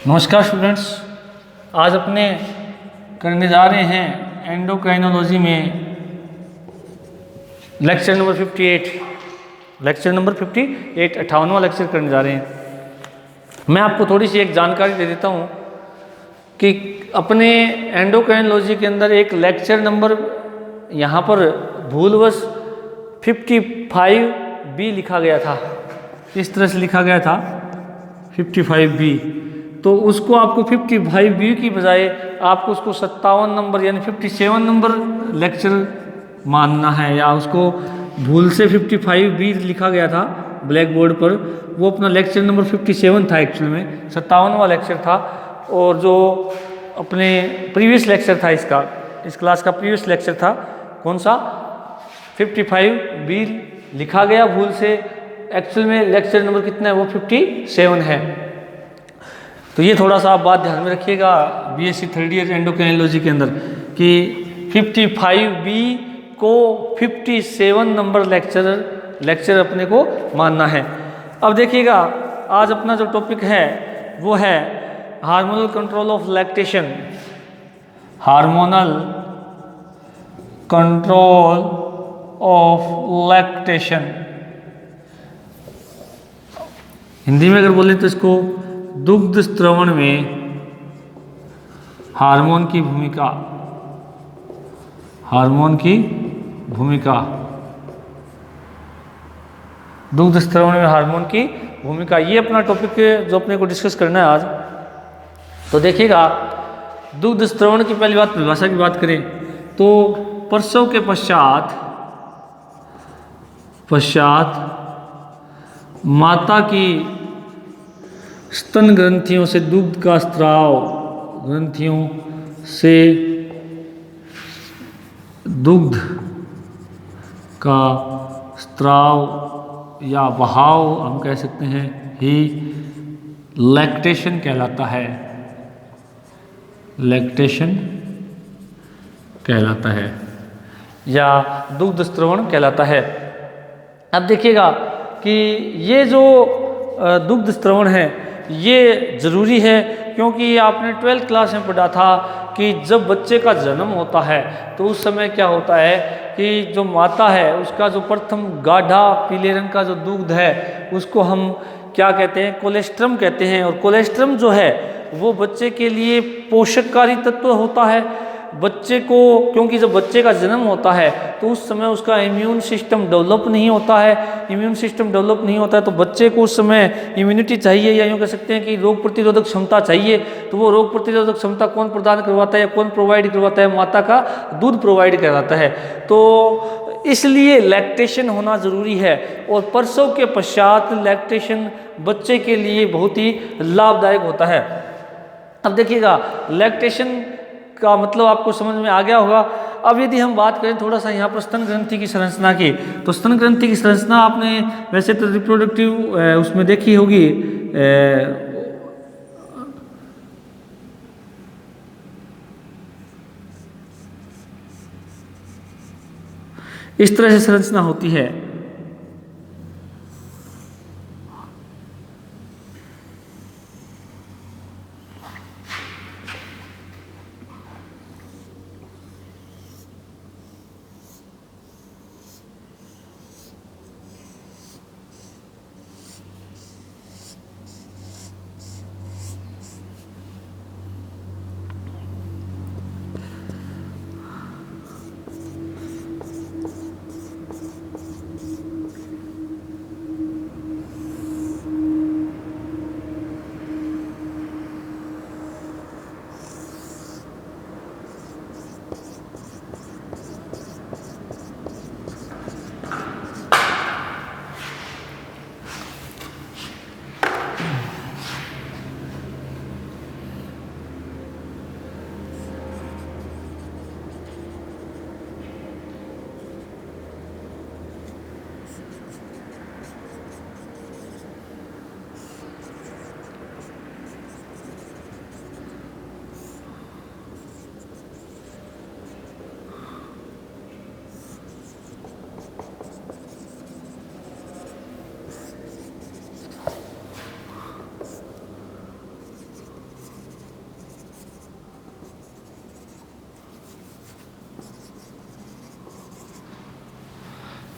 नमस्कार स्टूडेंट्स, आज अपने करने जा रहे हैं एंडोक्राइनोलॉजी में लेक्चर नंबर 58। लेक्चर नंबर 58 58वां लेक्चर करने जा रहे हैं। मैं आपको थोड़ी सी एक जानकारी दे देता हूँ कि अपने एंडोक्राइनोलॉजी के अंदर एक लेक्चर नंबर यहाँ पर भूलवश 55B लिखा गया था। इस तरह से लिखा गया था 55B, तो उसको आपको 55B की बजाय आपको उसको 57 नंबर यानी 57 नंबर लेक्चर मानना है, या उसको भूल से 55B लिखा गया था ब्लैक बोर्ड पर, वो अपना लेक्चर नंबर 57 था, एक्चुअल में 57वां लेक्चर था। और जो अपने प्रीवियस लेक्चर था इस क्लास का प्रीवियस लेक्चर था कौन सा 55B लिखा गया भूल से, एक्चुअल में लेक्चर नंबर कितना है वो 57 है। तो ये थोड़ा सा आप बात ध्यान में रखिएगा बीएससी थर्ड ईयर एंडोक्राइनोलॉजी के अंदर कि 55B को 57 नंबर लेक्चर अपने को मानना है। अब देखिएगा आज अपना जो टॉपिक है वो है hormonal control of lactation. Hormonal control of lactation, Hindi में अगर बोले तो इसको दुग्ध स्त्रवण में हार्मोन की भूमिका। हार्मोन की भूमिका, दुग्ध स्त्रवण में हार्मोन की भूमिका, ये अपना टॉपिक जो अपने को डिस्कस करना है आज। तो देखिएगा दुग्ध स्त्रवण की पहली बात परिभाषा की बात करें तो प्रसव के पश्चात माता की स्तन ग्रंथियों से दुग्ध का स्त्राव, ग्रंथियों से दुग्ध का स्त्राव या बहाव हम कह सकते हैं ही लैक्टेशन कहलाता है। लैक्टेशन कहलाता है या दुग्ध स्त्रवण कहलाता है। अब देखिएगा कि ये जो दुग्ध स्त्रवण है ये ज़रूरी है, क्योंकि आपने 12th क्लास में पढ़ा था कि जब बच्चे का जन्म होता है तो उस समय क्या होता है कि जो माता है उसका जो प्रथम गाढ़ा पीले रंग का जो दूध है उसको हम क्या कहते हैं, कोलेस्ट्रम कहते हैं। और कोलेस्ट्रम जो है वो बच्चे के लिए पोषककारी तत्व होता है बच्चे को, क्योंकि जब बच्चे का जन्म होता है तो उस समय उसका इम्यून सिस्टम डेवलप नहीं होता है। इम्यून सिस्टम डेवलप नहीं होता है तो बच्चे को उस समय इम्यूनिटी चाहिए, या यूँ कह सकते हैं कि रोग प्रतिरोधक क्षमता चाहिए। तो वो रोग प्रतिरोधक क्षमता कौन प्रदान करवाता है या कौन प्रोवाइड करवाता है, माता का दूध प्रोवाइड करवाता है। तो इसलिए लैक्टेशन होना ज़रूरी है, और प्रसव के पश्चात लैक्टेशन बच्चे के लिए बहुत ही लाभदायक होता है। अब देखिएगा लैक्टेशन का मतलब आपको समझ में आ गया होगा। अब यदि हम बात करें थोड़ा सा यहाँ पर स्तन ग्रंथि की संरचना की, तो स्तन ग्रंथि की संरचना आपने वैसे तो रिप्रोडक्टिव उसमें देखी होगी, इस तरह से संरचना होती है।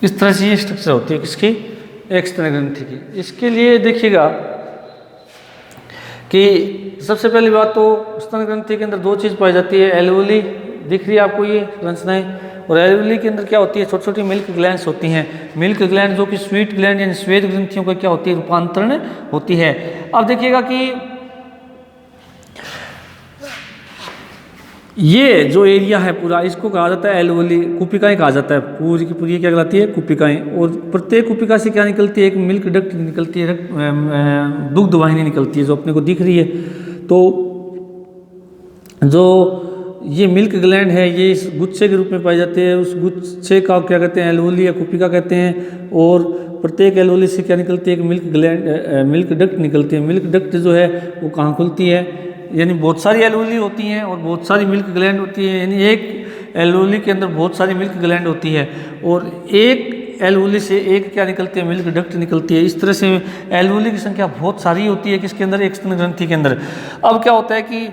इस तरह से ये स्ट्रक्चर होती है किसकी, एक स्तन ग्रंथि की। इसके लिए देखिएगा कि सबसे पहली बात तो स्तन ग्रंथि के अंदर दो चीज़ पाई जाती है, एल्वोली दिख रही है आपको ये रचनाएं, और एल्वोली के अंदर क्या होती है, छोटी छोटी मिल्क ग्लैंड्स होती हैं। मिल्क ग्लैंड जो कि स्वीट ग्लैंड यानी श्वेत ग्रंथियों का क्या होती है, रूपांतरण होती है। अब देखिएगा कि ये जो एरिया है पूरा, इसको कहा जाता है एल्वोली, कुपिकाएं कहा जाता है। पूरी की पूरी क्या कहलाती है, कुपिकाएं। और प्रत्येक कुपिका से क्या निकलती है, एक मिल्क डक्ट निकलती है, दुग्ध वाहिनी निकलती है जो अपने को दिख रही है। तो जो ये मिल्क ग्लैंड है ये इस गुच्छे के रूप में पाए जाते हैं, उस गुच्छे का क्या कहते हैं, एल्वोली या कुपिका कहते हैं। और प्रत्येक एल्वोली से क्या निकलती है, एक मिल्क ग्लैंड मिल्क डक्ट निकलती है। मिल्क डक्ट जो है वो कहाँ खुलती है, यानी बहुत सारी एल्वोली होती हैं और बहुत सारी मिल्क ग्लैंड होती है, यानी एक एल्वोली के अंदर बहुत सारी मिल्क ग्लैंड होती है और एक एल्वोली से एक क्या निकलती है, मिल्क डक्ट निकलती है। इस तरह से एल्वोली की संख्या बहुत सारी होती है किसके अंदर, एक स्तन ग्रंथि के अंदर। अब क्या होता है कि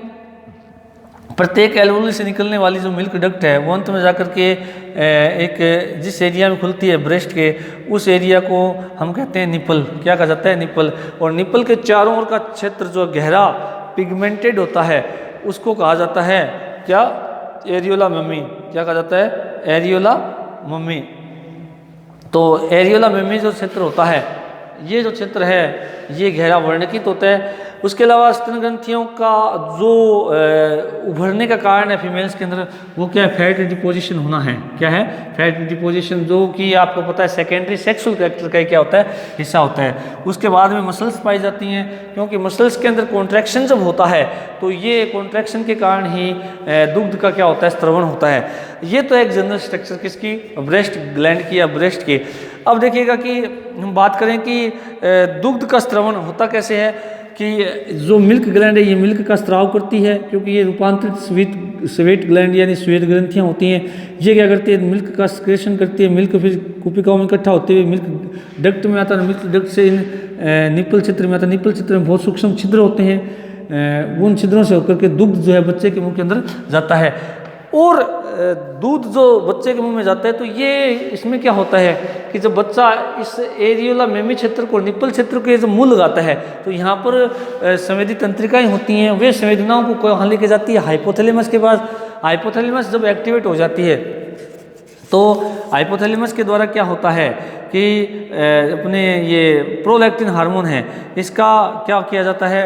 प्रत्येक एल्वोली से निकलने वाली जो मिल्क डक्ट है वो अंत में जाकर के एक जिस एरिया में खुलती है ब्रेस्ट के, उस एरिया को हम कहते हैं निपल। क्या कहा जाता है, निपल। और निपल के चारों ओर का क्षेत्र जो गहरा पिगमेंटेड होता है उसको कहा जाता है क्या, एरियोला मम्मी। क्या कहा जाता है, एरियोला मम्मी। तो एरियोला मम्मी जो क्षेत्र होता है, ये जो क्षेत्र है ये गहरा वर्णकित होता है। उसके अलावा स्तन ग्रंथियों का जो उभरने का कारण है फीमेल्स के अंदर, वो क्या है, फैट डिपोजिशन होना है। क्या है, फैट डिपोजिशन, जो कि आपको पता है सेकेंडरी सेक्सुअल कैरेक्टर का क्या होता है, हिस्सा होता है। उसके बाद में मसल्स पाई जाती हैं, क्योंकि मसल्स के अंदर कॉन्ट्रैक्शन जब होता है तो ये कॉन्ट्रैक्शन के कारण ही दुग्ध का क्या होता है, स्त्रवण होता है। ये तो एक जनरल स्ट्रक्चर किसकी, ब्रेस्ट ग्लैंड की या ब्रेस्ट की। अब देखिएगा कि हम बात करें कि दुग्ध का स्त्रवण होता कैसे है, कि जो मिल्क ग्लैंड है ये मिल्क का स्त्राव करती है, क्योंकि ये रूपांतरित स्वेट ग्लैंड यानी श्वेत ग्रंथियाँ होती हैं। ये क्या करती है, मिल्क का सक्रेशन करती है। मिल्क फिर कुपिकाओं में इकट्ठा होते हुए मिल्क डक्ट में आता है, मिल्क डक्ट से इन निप्पल क्षेत्र में आता है। निप्पल क्षेत्र में बहुत सूक्ष्म छिद्र होते हैं, उन छिद्रों से होकर के दुग्ध जो है बच्चे के मुंह के अंदर जाता है। और दूध जो बच्चे के मुंह में जाता है तो ये इसमें क्या होता है कि जब बच्चा इस एरियोला मेमी क्षेत्र को, निप्पल क्षेत्र के जब मुंह लगाता है तो यहाँ पर संवेदी तंत्रिकाएं होती हैं, वे संवेदनाओं को कहाँ लेके जाती है, हाइपोथैलेमस के पास। हाइपोथैलेमस जब एक्टिवेट हो जाती है तो हाइपोथैलेमस के द्वारा क्या होता है कि अपने ये प्रोलैक्टिन हार्मोन है, इसका क्या किया जाता है,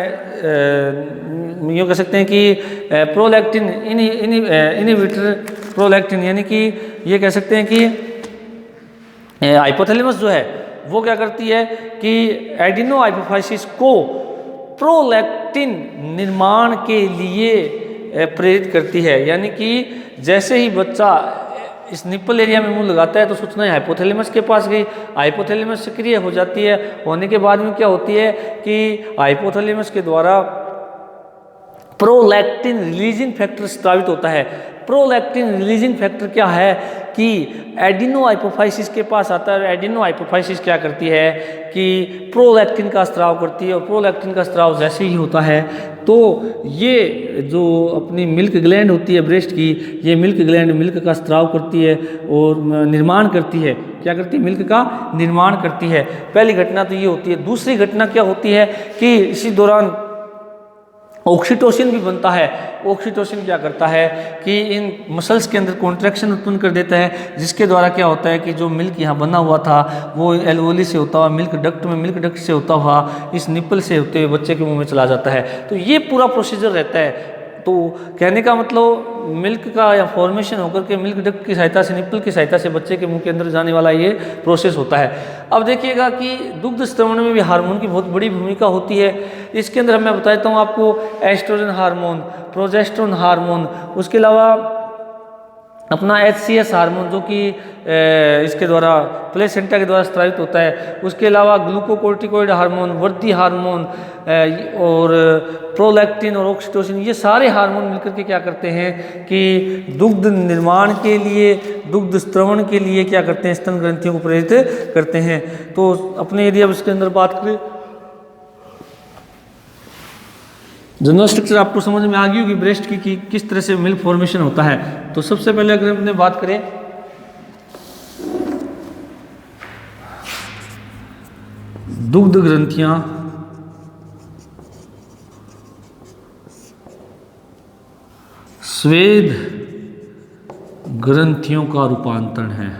यूँ कह सकते हैं कि प्रोलैक्टिन इनहिबिटर प्रोलैक्टिन, यानी कि ये कह सकते हैं कि हाइपोथैलेमस जो है वो क्या करती है कि एडिनो हाइपोफाइसिस को प्रोलैक्टिन निर्माण के लिए प्रेरित करती है। यानी कि जैसे ही बच्चा इस निप्पल एरिया में मुंह लगाता है तो सूचना हाइपोथैलेमस के पास गई, हाइपोथैलेमस सक्रिय हो जाती है। होने के बाद में क्या होती है कि हाइपोथैलेमस के द्वारा प्रोलैक्टिन रिलीजिंग फैक्टर स्रावित होता है। प्रोलैक्टिन रिलीजिंग फैक्टर क्या है कि एडिनो हाइपोफाइसिस के पास आता है। एडिनो हाइपोफाइसिस क्या करती है कि प्रोलैक्टिन का स्राव करती है, और प्रोलैक्टिन का स्राव जैसे ही होता है तो ये जो अपनी मिल्क ग्लैंड होती है ब्रेस्ट की, ये मिल्क ग्लैंड मिल्क का स्राव करती है और निर्माण करती है। क्या करती है, मिल्क का निर्माण करती है। पहली घटना तो ये होती है। दूसरी घटना क्या होती है कि इसी दौरान ऑक्सीटोसिन भी बनता है। ऑक्सीटोसिन क्या करता है कि इन मसल्स के अंदर कॉन्ट्रैक्शन उत्पन्न कर देता है, जिसके द्वारा क्या होता है कि जो मिल्क यहाँ बना हुआ था वो एल्वोली से होता हुआ मिल्क डक्ट में, मिल्क डक्ट से होता हुआ इस निप्पल से होते हुए बच्चे के मुंह में चला जाता है। तो ये पूरा प्रोसीजर रहता है। तो कहने का मतलब मिल्क का या फॉर्मेशन होकर के मिल्क डक्ट की सहायता से, निप्पल की सहायता से बच्चे के मुंह के अंदर जाने वाला ये प्रोसेस होता है। अब देखिएगा कि दुग्ध स्त्रवण में भी हार्मोन की बहुत बड़ी भूमिका होती है। इसके अंदर मैं बताता हूँ आपको एस्ट्रोजन हार्मोन, प्रोजेस्टेरोन हार्मोन, उसके अलावा अपना HCS हार्मोन जो कि इसके द्वारा प्लेसेंटा के द्वारा स्रावित होता है। उसके अलावा ग्लूकोकोर्टिकोइड हार्मोन, वृद्धि हार्मोन और प्रोलैक्टिन और ऑक्सीटोसिन, ये सारे हार्मोन मिलकर के क्या करते हैं कि दुग्ध निर्माण के लिए, दुग्ध स्त्रवण के लिए क्या करते हैं, स्तन ग्रंथियों को प्रेरित करते हैं। तो अपने यदि अब इसके अंदर बात करें, जनरल स्ट्रक्चर आपको समझ में आ गई होगी ब्रेस्ट की कि किस तरह से मिल्क फॉर्मेशन होता है। तो सबसे पहले अगर अपने बात करें दुग्ध ग्रंथियां स्वेद ग्रंथियों का रूपांतरण है।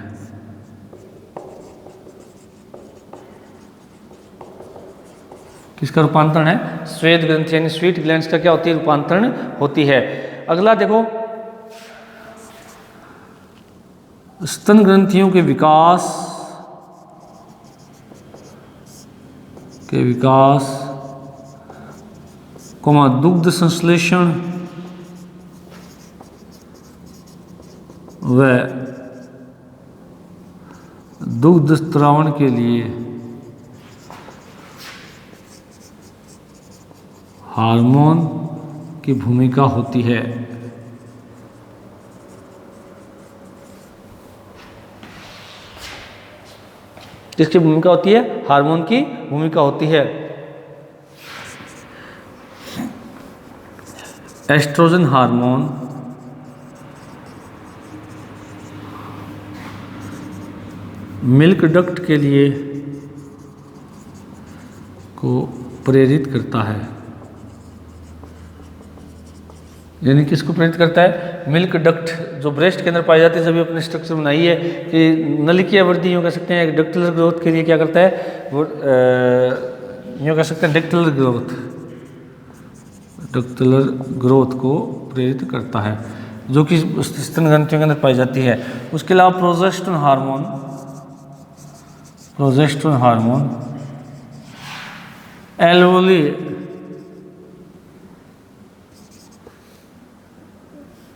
किसका रूपांतरण है? स्वेद ग्रंथि यानी स्वीट ग्लैंड्स का क्या होती है? रूपांतरण होती है। अगला देखो, स्तन ग्रंथियों के विकास दुग्ध संश्लेषण व दुग्ध स्त्रावण के लिए हार्मोन की भूमिका होती है। किसकी भूमिका होती है? हार्मोन की भूमिका होती है। एस्ट्रोजन हार्मोन मिल्क डक्ट के लिए को प्रेरित करता है। यानी किसको प्रेरित करता है? मिल्क डक्ट जो ब्रेस्ट के अंदर पाई जाती है। जब अपने स्ट्रक्चर बनाई है कि नलिकीय वृद्धि यूँ कह सकते हैं, डक्टुलर ग्रोथ के लिए क्या करता है वो, यूँ कह सकते हैं डक्टुलर ग्रोथ को प्रेरित करता है, जो कि स्तन ग्रंथियों के अंदर पाई जाती है। उसके अलावा प्रोजेस्टेरोन हार्मोन एल्वोली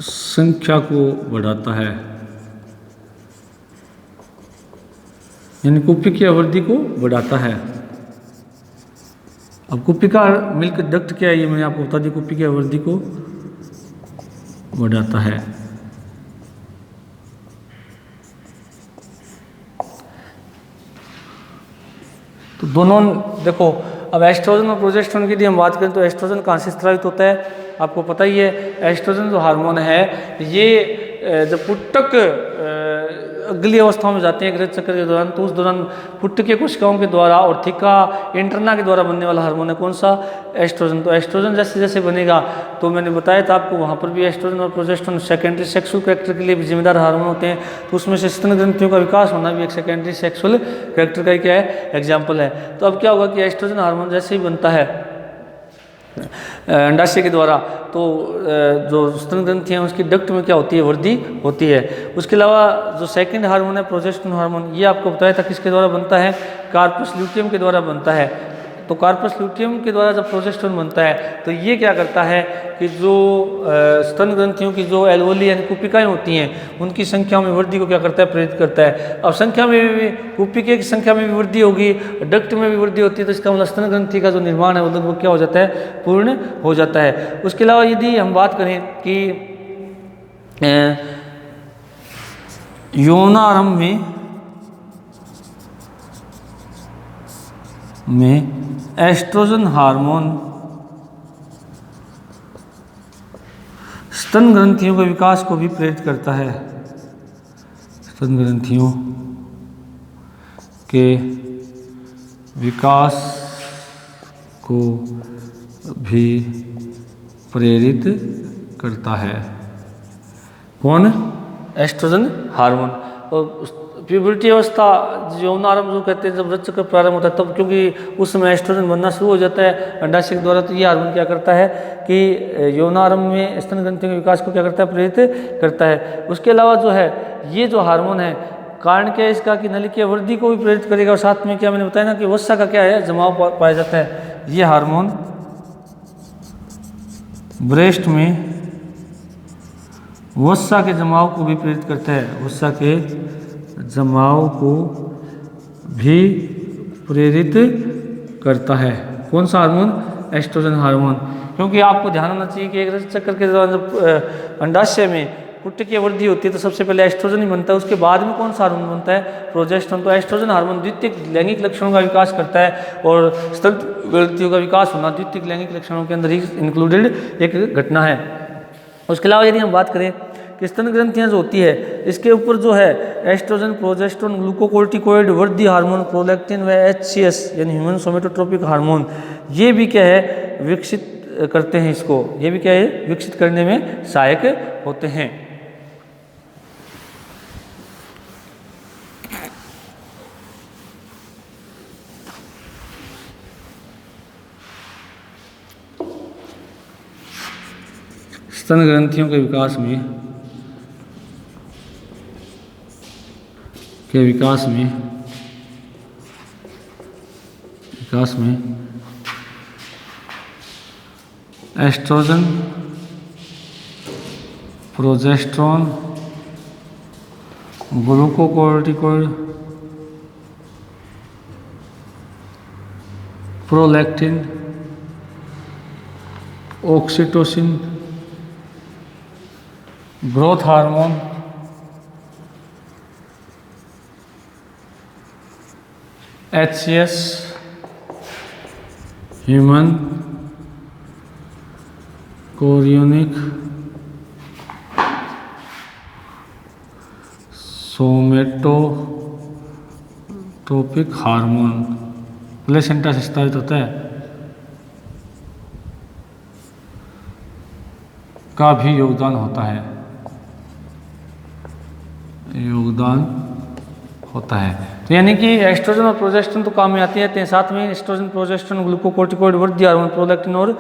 संख्या को बढ़ाता है, यानी कुप्पी की अवधि को बढ़ाता है। अब कुप्पी का मिल्क डक्ट क्या है ये मैंने आपको बता दी। कुप्पी की अवधि को बढ़ाता है। तो दोनों देखो, अब एस्ट्रोजन और प्रोजेस्टेरोन की यदि हम बात करें तो एस्ट्रोजन कहाँ से स्रावित होता है? आपको पता ही है, एस्ट्रोजन जो हार्मोन है ये जब पुटक अगली अवस्थाओं में जाते हैं ग्रह चक्र के दौरान, तो उस दौरान पुटक के कोशिकाओं के द्वारा और थिका इंटरना के द्वारा बनने वाला हार्मोन है कौन सा? एस्ट्रोजन। तो एस्ट्रोजन जैसे जैसे बनेगा, तो मैंने बताया था आपको वहाँ पर भी एस्ट्रोजन और प्रोजेस्टेरोन सेकेंडरी सेक्सुअल कैरेक्टर के लिए भी जिम्मेदार हार्मोन होते हैं। तो उसमें से स्तन ग्रंथियों का विकास होना भी एक सेकेंडरी सेक्सुअल कैरेक्टर का ही क्या है? एग्जाम्पल है। तो अब क्या होगा कि एस्ट्रोजन हार्मोन जैसे ही बनता है अंडाशय के द्वारा, तो जो स्तन ग्रंथि हैं उसकी डक्ट में क्या होती है? वृद्धि होती है। उसके अलावा जो सेकंड हार्मोन है प्रोजेस्टेरोन हार्मोन, ये आपको बताया था किसके द्वारा बनता है? कार्पस ल्यूटियम के द्वारा बनता है। तो कार्पस ल्यूटियम के द्वारा जब प्रोजेस्टेरोन बनता है तो ये क्या करता है कि जो स्तन ग्रंथियों की जो एल्वोली यानी कुपिकाएँ होती हैं उनकी संख्या में वृद्धि को क्या करता है? प्रेरित करता है। अब संख्या में भी कुपिके की संख्या में भी वृद्धि होगी, डक्ट में भी वृद्धि होती है, तो इसका मतलब स्तन ग्रंथि का जो निर्माण है वो क्या हो जाता है? पूर्ण हो जाता है। उसके अलावा यदि हम बात करें कि यौनारंभ में एस्ट्रोजन हार्मोन स्तन ग्रंथियों के विकास को भी प्रेरित करता है। स्तन ग्रंथियों के विकास को भी प्रेरित करता है। कौन? Oestrogen hormone. और प्यूबर्टी अवस्था यौनारंभ जो कहते हैं, जब रजचक्र प्रारंभ होता है तब, क्योंकि उस समय एस्ट्रोजन बनना शुरू हो जाता है अंडाशय के द्वारा, तो ये हार्मोन क्या करता है कि यौनारंभ में स्तन ग्रंथियों के विकास को क्या करता है? प्रेरित करता है। उसके अलावा जो है ये जो हार्मोन है, कारण क्या है इसका कि नलिकीय वृद्धि को भी प्रेरित करेगा, और साथ में क्या मैंने बताया ना कि वसा का क्या है? जमाव पाया जाता है। ये हार्मोन ब्रेस्ट में वसा के जमाव को भी प्रेरित करता है। वसा के जमाव को भी प्रेरित करता है। कौन सा हार्मोन? Oestrogen hormone. क्योंकि आपको ध्यान होना चाहिए कि एक रजत चक्र के दौरान जब अंडाशय में पुट्ट की वृद्धि होती है तो सबसे पहले एस्ट्रोजन ही बनता है, उसके बाद में कौन सा हार्मोन बनता है? प्रोजेस्टेरोन। तो एस्ट्रोजन हार्मोन द्वितीयक लैंगिक लक्षणों का विकास करता है, और स्तन ग्रंथियों का विकास होना द्वितीयक लैंगिक लक्षणों के अंदर ही इंक्लूडेड एक घटना है। उसके अलावा यदि हम बात करें कि स्तन ग्रंथियां जो होती है इसके ऊपर जो है एस्ट्रोजन, प्रोजेस्टेरोन, ग्लूकोकोर्टिकोइड, वृद्धि हार्मोन, प्रोलैक्टिन व HCS यानी ह्यूमन सोमेटोट्रोपिक हार्मोन, ये भी क्या है विकसित करते हैं इसको, ये भी क्या है विकसित करने में सहायक होते हैं। स्तन ग्रंथियों के विकास में oestrogen, progesterone, glucocorticoid, prolactin, oxytocin, growth hormone, HCS, human chorionic somatotropic hormone placenta से स्रावित होता है का भी योगदान होता है। तो यानी कि एस्ट्रोजन और प्रोजेस्टेरोन तो काम में आती हैं, साथ में एस्ट्रोजन, प्रोजेस्टेरोन, ग्लूकोकोर्टिकोइड, वृद्धि हार्मोन, प्रोलैक्टिन और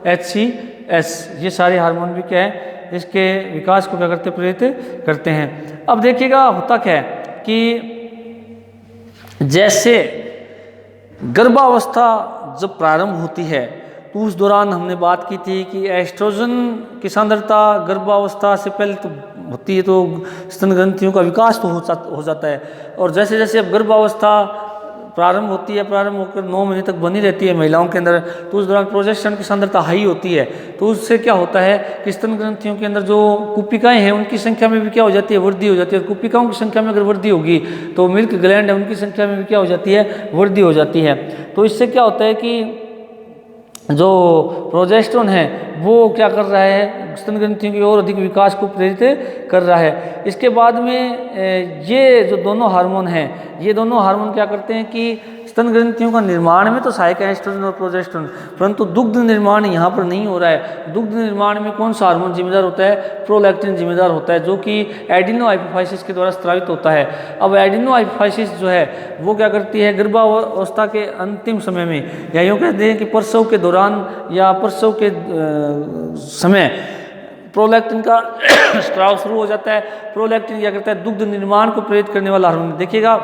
HCS, ये सारे हार्मोन भी क्या है इसके विकास को क्या करते प्रेरित करते हैं। अब देखिएगा होता क्या है कि जैसे गर्भावस्था जब प्रारंभ होती है तो उस दौरान हमने बात की थी कि एस्ट्रोजन की सांद्रता गर्भावस्था से पहले तो होती है, तो स्तन ग्रंथियों का विकास तो हो जाता है, और जैसे जैसे अब गर्भावस्था प्रारंभ होती है, प्रारंभ होकर 9 महीने तक बनी रहती है महिलाओं के अंदर, तो उस दौरान प्रोजेस्टेरोन की सांद्रता हाई होती है, तो उससे क्या होता है कि स्तन ग्रंथियों के अंदर जो कुपिकाएं हैं उनकी संख्या में भी क्या हो जाती है वृद्धि हो जाती है, और कुपिकाओं की संख्या में अगर वृद्धि होगी तो मिल्क ग्लैंड है उनकी संख्या में भी क्या हो जाती है वृद्धि हो जाती है। तो इससे क्या होता है कि जो प्रोजेस्टेरोन है वो क्या कर रहा है स्तन ग्रंथियों की और अधिक विकास को प्रेरित कर रहा है। इसके बाद में ये जो दोनों हार्मोन हैं, ये दोनों हार्मोन क्या करते हैं कि स्तन ग्रंथियों का निर्माण में तो सहायक है एस्ट्रोजन और प्रोजेस्टेरोन, परंतु दुग्ध निर्माण यहाँ पर नहीं हो रहा है। दुग्ध निर्माण में कौन सा हार्मोन जिम्मेदार होता है? प्रोलैक्टिन जिम्मेदार होता है, जो कि एडिनो हाइपोफाइसिस के द्वारा स्रावित होता है। अब एडिनो हाइपोफाइसिस जो है वो क्या करती है गर्भावस्था के अंतिम समय में, या यूँ कहते हैं कि प्रसव के दौरान या प्रसव के समय प्रोलैक्टिन का स्राव शुरू हो जाता है। प्रोलैक्टिन क्या करता है दुग्ध निर्माण को प्रेरित करने वाला हार्मोन। देखिएगा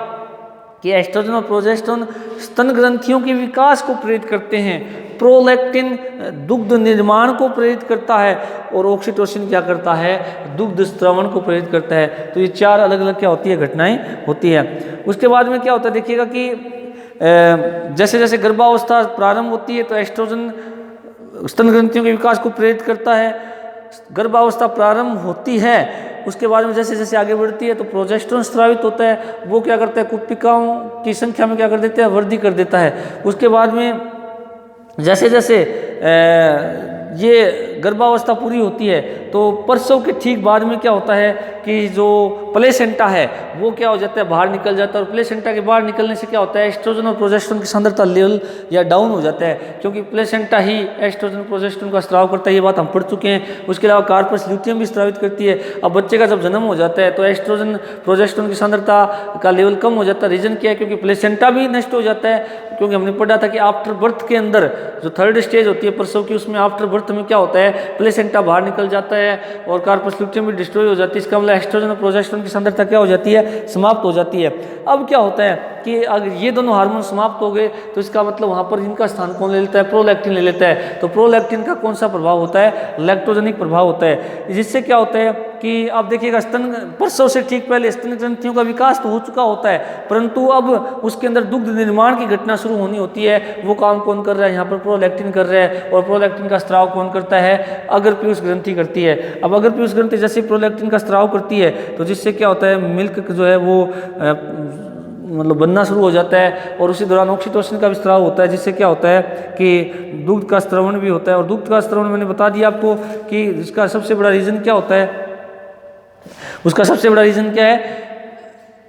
कि एस्ट्रोजन और प्रोजेस्टेरोन स्तन ग्रंथियों के विकास को प्रेरित करते हैं, प्रोलैक्टिन दुग्ध निर्माण को प्रेरित करता है, और ऑक्सीटोसिन क्या करता है दुग्ध स्त्रवण को प्रेरित करता है। तो ये 4 अलग अलग क्या होती है घटनाएं होती है। उसके बाद में क्या होता है देखिएगा कि जैसे जैसे गर्भावस्था प्रारंभ होती है तो एस्ट्रोजन स्तन ग्रंथियों के विकास को प्रेरित करता है। गर्भावस्था प्रारंभ होती है उसके बाद में जैसे जैसे आगे बढ़ती है तो प्रोजेस्टेरोन स्रावित होता है, वो क्या करता है कुपिकाओं की संख्या में क्या कर देता है वृद्धि कर देता है। उसके बाद में जैसे जैसे ये गर्भावस्था पूरी होती है तो प्रसव के ठीक बाद में क्या होता है कि जो प्लेसेंटा है वो क्या हो जाता है बाहर निकल जाता है, और प्लेसेंटा के बाहर निकल्ने से क्या होता है एस्ट्रोजन और प्रोजेस्टेरोन की सांद्रता लेवल या डाउन हो जाता है, क्योंकि प्लेसेंटा ही एस्ट्रोजन प्रोजेस्टेरोन का स्राव करता है, ये बात हम पढ़ चुके हैं। उसके अलावा कार्पस ल्यूटियम भी स्रावित करती है। अब बच्चे का जब जन्म हो जाता है तो एस्ट्रोजन प्रोजेस्टेरोन की सांद्रता का लेवल कम हो जाता है। रीजन क्या है? क्योंकि प्लेसेंटा भी नष्ट हो जाता है, क्योंकि हमने पढ़ा था कि आफ्टर बर्थ के अंदर जो 3rd स्टेज होती है प्रसव की, उसमें आफ्टर बर्थ में क्या होता है प्लेसेंटा बाहर निकल जाता है और कार्पस ल्यूटियम भी डिस्ट्रॉय हो जाती है। इसका मतलब एस्ट्रोजन और प्रोजेस्टेरोन की सांद्रता क्या हो जाती है समाप्त हो जाती है। अब क्या होता है कि अगर ये दोनों हार्मोन समाप्त हो गए तो इसका मतलब वहाँ पर इनका स्थान कौन ले लेता है? प्रोलैक्टिन ले लेता है। तो प्रोलैक्टिन का कौन सा प्रभाव होता है? लैक्टोजेनिक प्रभाव होता है, जिससे क्या होता है कि आप देखिएगा स्तन प्रसव से ठीक पहले स्तन ग्रंथियों का विकास तो हो चुका होता है, परंतु अब उसके अंदर दुग्ध निर्माण की घटना शुरू होनी होती है। वो काम कौन कर रहा है? यहाँ पर प्रोलैक्टिन कर रहा है, और प्रोलैक्टिन का स्राव कौन करता है? अगर पीयूष ग्रंथि करती है। अब अगर पीयूष ग्रंथि जैसे प्रोलैक्टिन का स्राव करती है तो जिससे क्या होता है मिल्क जो है वो मतलब बनना शुरू हो जाता है, और उसी दौरान ऑक्सीटोसिन का भी स्राव होता है, जिससे क्या होता है कि दूध का स्त्रवण भी होता है। और दूध का स्त्रवण मैंने बता दिया आपको कि इसका सबसे बड़ा रीज़न क्या होता है उसका सबसे बड़ा रीज़न क्या है?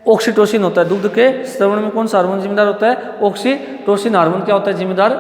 ऑक्सीटोसिन होता है। दुग्ध के स्रवण में कौन सा हार्मोन जिम्मेदार होता है? ऑक्सीटोसिन हार्मोन क्या होता है जिम्मेदार